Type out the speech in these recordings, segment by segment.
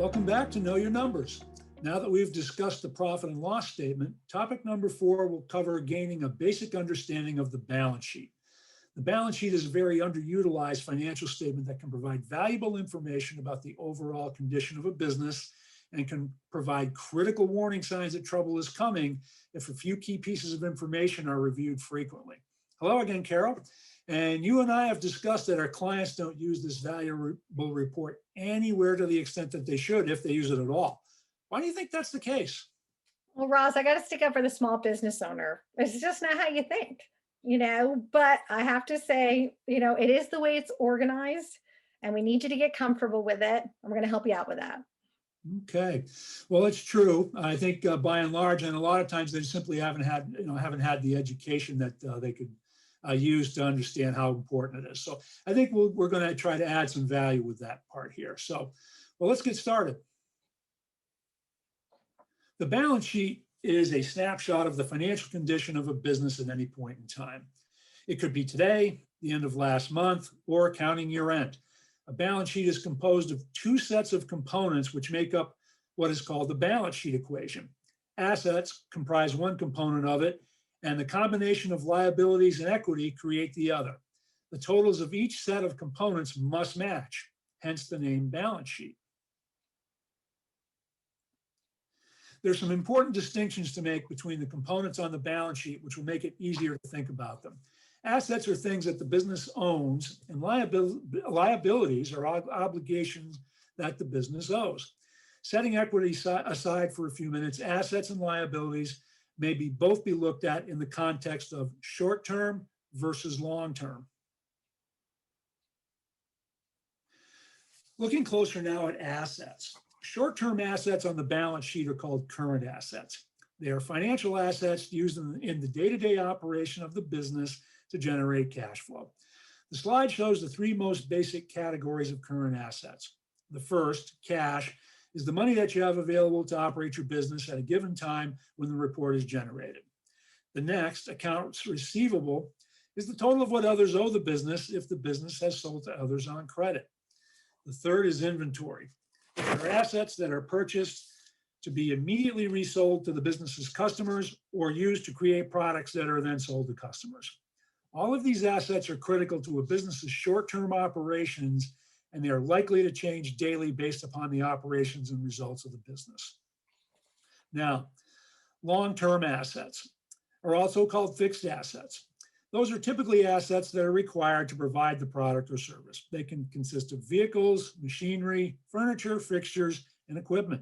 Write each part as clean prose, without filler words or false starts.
Welcome back to Know Your Numbers. Now that we've discussed the profit and loss statement, topic number 4 will cover gaining a basic understanding of the balance sheet. The balance sheet is a very underutilized financial statement that can provide valuable information about the overall condition of a business and can provide critical warning signs that trouble is coming if a few key pieces of information are reviewed frequently. Hello again, Carol. And you and I have discussed that our clients don't use this valuable report anywhere to the extent that they should, if they use it at all. Why do you think that's the case? Well, Ross, I got to stick up for the small business owner. It's just not how you think, but I have to say, it is the way it's organized and we need you to get comfortable with it. We're going to help you out with that. Okay, well, it's true. I think by and large, and a lot of times they simply haven't had the education that they could use to understand how important it is. So I think we're going to try to add some value with that part here. So, well, let's get started. The balance sheet is a snapshot of the financial condition of a business at any point in time. It could be today, the end of last month, or accounting year end. A balance sheet is composed of two sets of components which make up what is called the balance sheet equation. Assets comprise one component of it, and the combination of liabilities and equity create the other. The totals of each set of components must match, hence the name balance sheet. There's some important distinctions to make between the components on the balance sheet, which will make it easier to think about them. Assets are things that the business owns, and liabilities are obligations that the business owes. Setting equity aside for a few minutes, assets and liabilities may both be looked at in the context of short-term versus long-term. Looking closer now at assets. Short-term assets on the balance sheet are called current assets. They are financial assets used in the day-to-day operation of the business to generate cash flow. The slide shows the three most basic categories of current assets. The first, cash, is the money that you have available to operate your business at a given time when the report is generated. The next, accounts receivable, is the total of what others owe the business if the business has sold to others on credit. The third is inventory. There are assets that are purchased to be immediately resold to the business's customers or used to create products that are then sold to customers. All of these assets are critical to a business's short-term operations, and they are likely to change daily based upon the operations and results of the business. Now, long-term assets are also called fixed assets. Those are typically assets that are required to provide the product or service. They can consist of vehicles, machinery, furniture, fixtures, and equipment.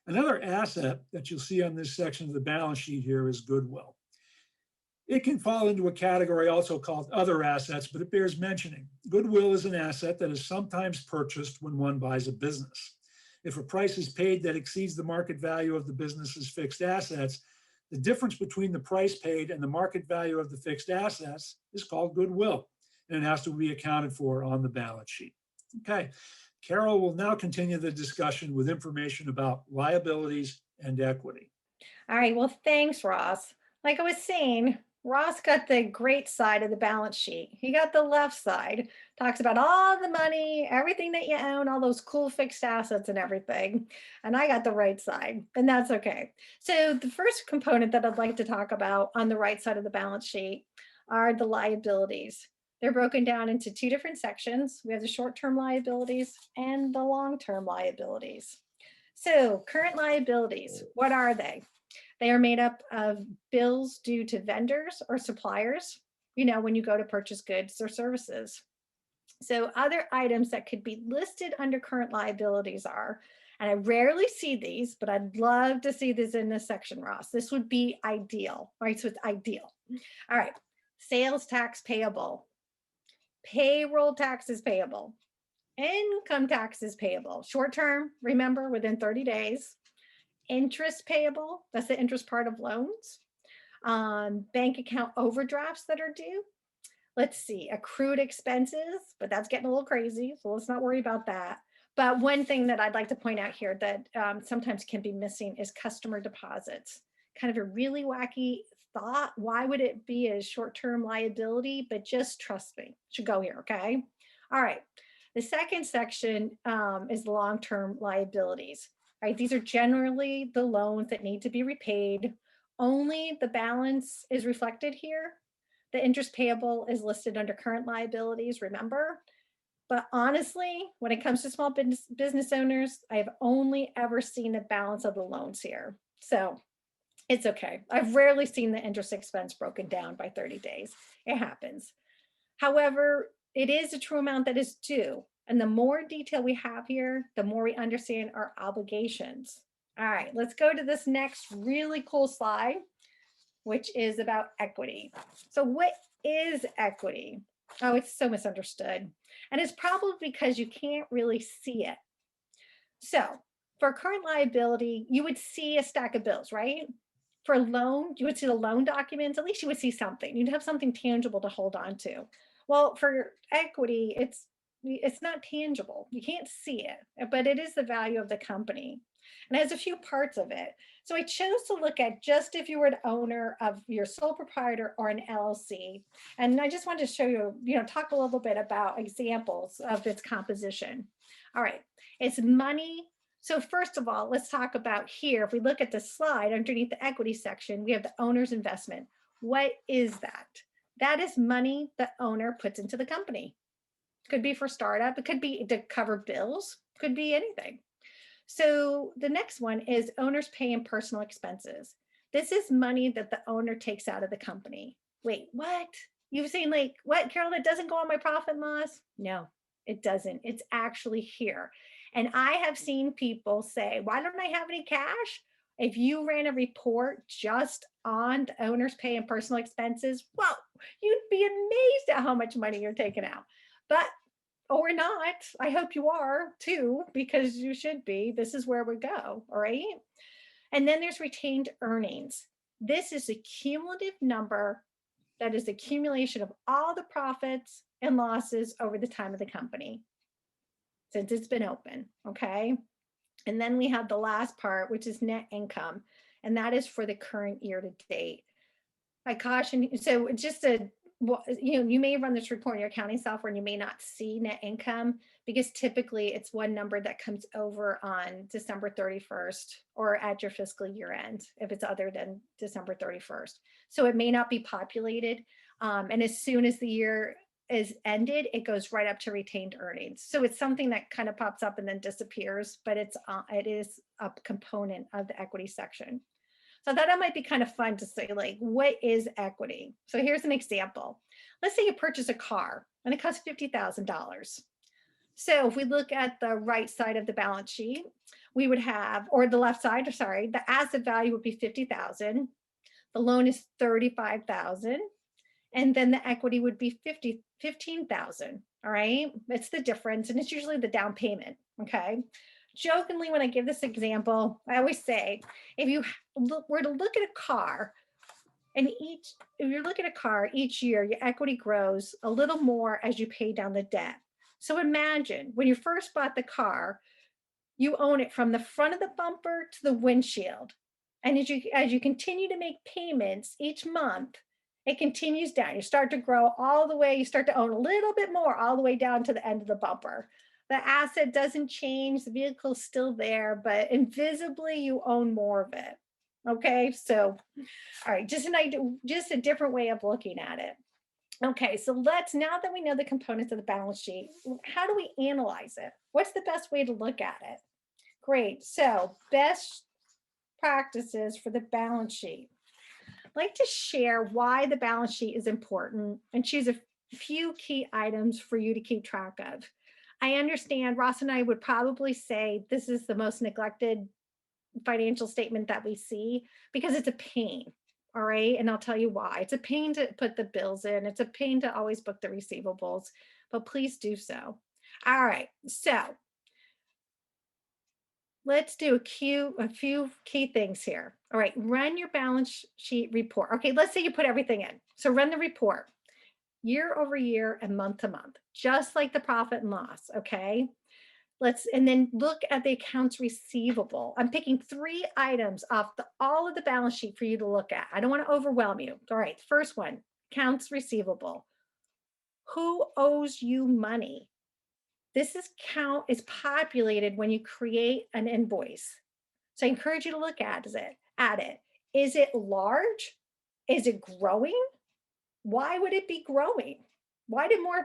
Another asset that you'll see on this section of the balance sheet here is goodwill. It can fall into a category also called other assets, but it bears mentioning. Goodwill is an asset that is sometimes purchased when one buys a business. If a price is paid that exceeds the market value of the business's fixed assets, the difference between the price paid and the market value of the fixed assets is called goodwill, and it has to be accounted for on the balance sheet. Okay, Carol will now continue the discussion with information about liabilities and equity. All right, well, thanks, Ross. Like I was saying, Ross got the great side of the balance sheet. He got the left side, talks about all the money, everything that you own, all those cool fixed assets and everything. And I got the right side, and that's okay. So the first component that I'd like to talk about on the right side of the balance sheet are the liabilities. They're broken down into two different sections. We have the short-term liabilities and the long-term liabilities. So current liabilities, what are they? They are made up of bills due to vendors or suppliers, when you go to purchase goods or services. So other items that could be listed under current liabilities are, and I rarely see these, but I'd love to see this in this section, Ross. This would be ideal, right? So it's ideal. All right, sales tax payable, payroll taxes payable, income taxes payable, short term, remember, within 30 days. Interest payable, that's the interest part of loans. Bank account overdrafts that are due. Let's see, accrued expenses, but that's getting a little crazy, so let's not worry about that. But one thing that I'd like to point out here that sometimes can be missing is customer deposits. Kind of a really wacky thought. Why would it be a short-term liability? But just trust me, it should go here, okay? All right. The second section is the long-term liabilities, right? These are generally the loans that need to be repaid. Only the balance is reflected here. The interest payable is listed under current liabilities, remember? But honestly, when it comes to small business owners, I've only ever seen the balance of the loans here. So it's okay. I've rarely seen the interest expense broken down by 30 days. It happens. However, it is a true amount that is due. And the more detail we have here, the more we understand our obligations. All right, let's go to this next really cool slide, which is about equity. So what is equity? Oh, it's so misunderstood. And it's probably because you can't really see it. So for current liability, you would see a stack of bills, right? For a loan, you would see the loan documents. At least you would see something. You'd have something tangible to hold on to. Well, for equity, it's not tangible. You can't see it, but it is the value of the company. And it has a few parts of it. So I chose to look at just if you were an owner of your sole proprietor or an LLC. And I just wanted to show you, talk a little bit about examples of its composition. All right, it's money. So first of all, let's talk about here. If we look at the slide underneath the equity section, we have the owner's investment. What is that? That is money the owner puts into the company. Could be for startup. It could be to cover bills. Could be anything. So the next one is owners pay in personal expenses. This is money that the owner takes out of the company. Wait, what? You've seen what, Carol, it doesn't go on my profit and loss? No, it doesn't. It's actually here. And I have seen people say, why don't I have any cash? If you ran a report just on the owner's pay and personal expenses, well, you'd be amazed at how much money you're taking out. But or not, I hope you are too, because you should be. This is where we go, all right? And then there's retained earnings. This is a cumulative number that is the accumulation of all the profits and losses over the time of the company since it's been open, okay? And then we have the last part, which is net income, and that is for the current year to date. I caution, so just a, you may run this report in your accounting software and you may not see net income because typically it's one number that comes over on December 31st or at your fiscal year end, if it's other than December 31st. So it may not be populated. And as soon as the year is ended, it goes right up to retained earnings. So it's something that kind of pops up and then disappears, but it is a component of the equity section. So I thought it might be kind of fun to say, what is equity? So here's an example. Let's say you purchase a car and it costs $50,000. So if we look at the right side of the balance sheet, we would have, or the left side, sorry, the asset value would be 50,000. The loan is 35,000. And then the equity would be 15,000. All right. It's the difference. And it's usually the down payment. Okay. Jokingly, when I give this example, I always say, if you were to look at a car, and if you look at a car each year, your equity grows a little more as you pay down the debt. So imagine when you first bought the car, you own it from the front of the bumper to the windshield. And as you continue to make payments each month, it continues down. You start to grow all the way, you start to own a little bit more all the way down to the end of the bumper. The asset doesn't change, the vehicle's still there, but invisibly you own more of it. Okay, so, all right, just a different way of looking at it. Okay, so now that we know the components of the balance sheet, how do we analyze it? What's the best way to look at it? Great, so best practices for the balance sheet. I'd like to share why the balance sheet is important and choose a few key items for you to keep track of. I understand Ross and I would probably say this is the most neglected financial statement that we see because it's a pain. All right. And I'll tell you why. It's a pain to put the bills in. It's a pain to always book the receivables, but please do so. All right. So let's do a few key things here. All right. Run your balance sheet report. Okay. Let's say you put everything in. So run the report year over year and month to month, just like the profit and loss. Okay. And then look at the accounts receivable. I'm picking 3 items off all of the balance sheet for you to look at. I don't want to overwhelm you. All right. First one, accounts receivable. Who owes you money? count is populated when you create an invoice. So I encourage you to look at it. Is it large? Is it growing? Why would it be growing?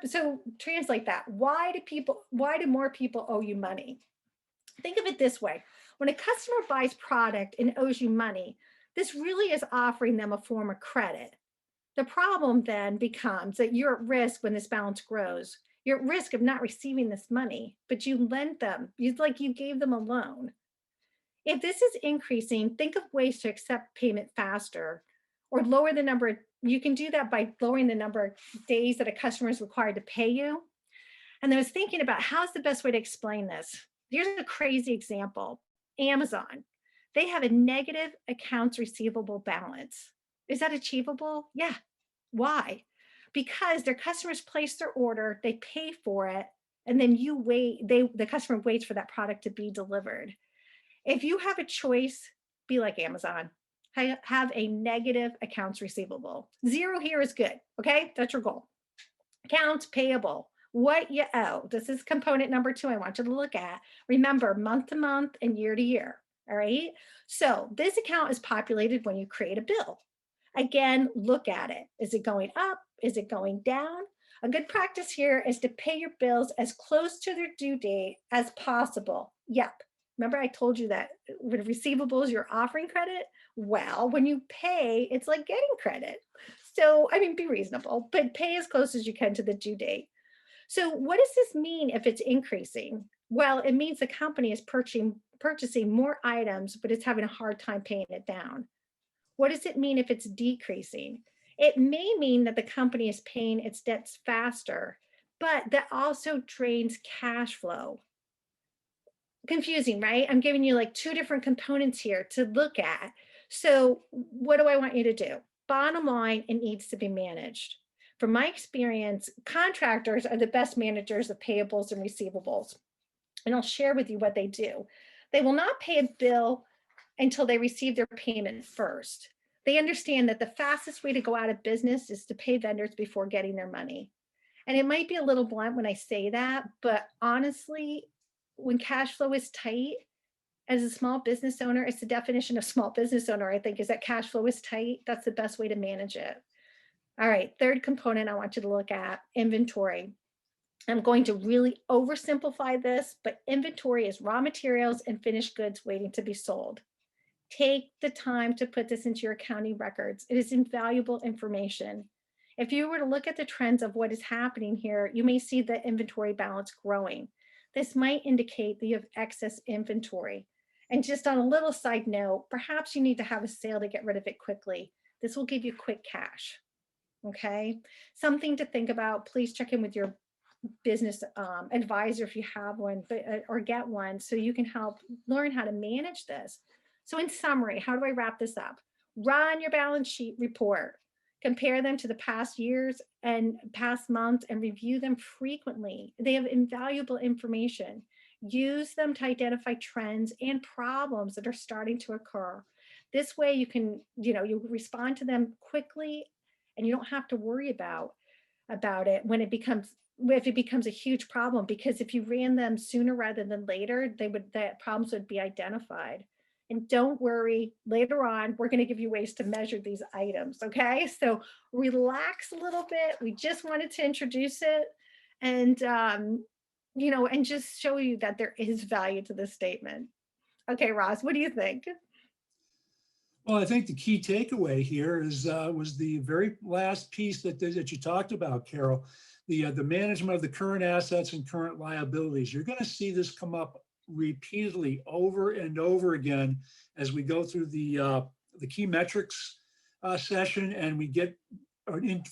So translate that. Why do more people owe you money? Think of it this way. When a customer buys product and owes you money, this really is offering them a form of credit. The problem then becomes that you're at risk when this balance grows. You're at risk of not receiving this money, but you lent them. You gave them a loan. If this is increasing, think of ways to accept payment faster or lower the number. You can do that by lowering the number of days that a customer is required to pay you. And I was thinking about how's the best way to explain this. Here's a crazy example. Amazon, they have a negative accounts receivable balance. Is that achievable? Yeah. Why? Because their customers place their order, they pay for it, and then the customer waits for that product to be delivered. If you have a choice, be like Amazon. Have a negative accounts receivable. 0 here is good. Okay, that's your goal. Accounts payable, what you owe. This is component number 2 I want you to look at. Remember, month to month and year to year. All right. So this account is populated when you create a bill. Again, look at it. Is it going up? Is it going down? A good practice here is to pay your bills as close to their due date as possible. Yep. Remember I told you that with receivables, you're offering credit? Well, when you pay, it's like getting credit. So, I mean, be reasonable, but pay as close as you can to the due date. So what does this mean if it's increasing? Well, it means the company is purchasing more items, but it's having a hard time paying it down. What does it mean if it's decreasing? It may mean that the company is paying its debts faster, but that also drains cash flow. Confusing, right? I'm giving you like 2 different components here to look at. So what do I want you to do? Bottom line, it needs to be managed. From my experience, contractors are the best managers of payables and receivables. And I'll share with you what they do. They will not pay a bill until they receive their payment first. They understand that the fastest way to go out of business is to pay vendors before getting their money. And it might be a little blunt when I say that, but honestly, when cash flow is tight, as a small business owner, it's the definition of small business owner, I think, is that cash flow is tight. That's the best way to manage it. All right, third component I want you to look at, inventory. I'm going to really oversimplify this, but inventory is raw materials and finished goods waiting to be sold. Take the time to put this into your accounting records. It is invaluable information. If you were to look at the trends of what is happening here, you may see the inventory balance growing. This might indicate that you have excess inventory. And just on a little side note, perhaps you need to have a sale to get rid of it quickly. This will give you quick cash. Okay, something to think about. Please check in with your business advisor if you have one, or get one so you can help learn how to manage this. So in summary, how do I wrap this up? Run your balance sheet report, compare them to the past years and past months, and review them frequently. They have invaluable information. Use them to identify trends and problems that are starting to occur. This way you can, you respond to them quickly, and you don't have to worry about it if it becomes a huge problem, because if you ran them sooner rather than later, the problems would be identified. And don't worry, later on, we're going to give you ways to measure these items. Okay, so relax a little bit. We just wanted to introduce it and, and just show you that there is value to this statement. Okay, Ross, what do you think? Well, I think the key takeaway here was the very last piece that you talked about, Carol, the management of the current assets and current liabilities. You're going to see this come up repeatedly over and over again as we go through the key metrics session, and we get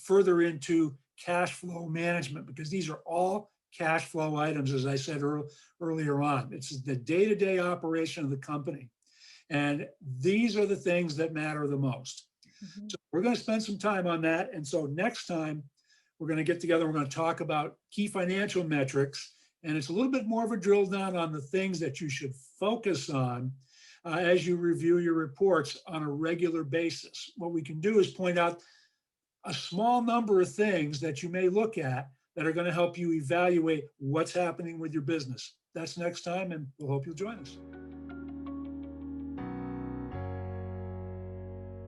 further into cash flow management, because these are all cash flow items, as I said earlier on. It's the day-to-day operation of the company. And these are the things that matter the most. Mm-hmm. So we're going to spend some time on that. And so next time we're going to get together, we're going to talk about key financial metrics. And it's a little bit more of a drill down on the things that you should focus on as you review your reports on a regular basis. What we can do is point out a small number of things that you may look at that are going to help you evaluate what's happening with your business. That's next time, and we'll hope you'll join us.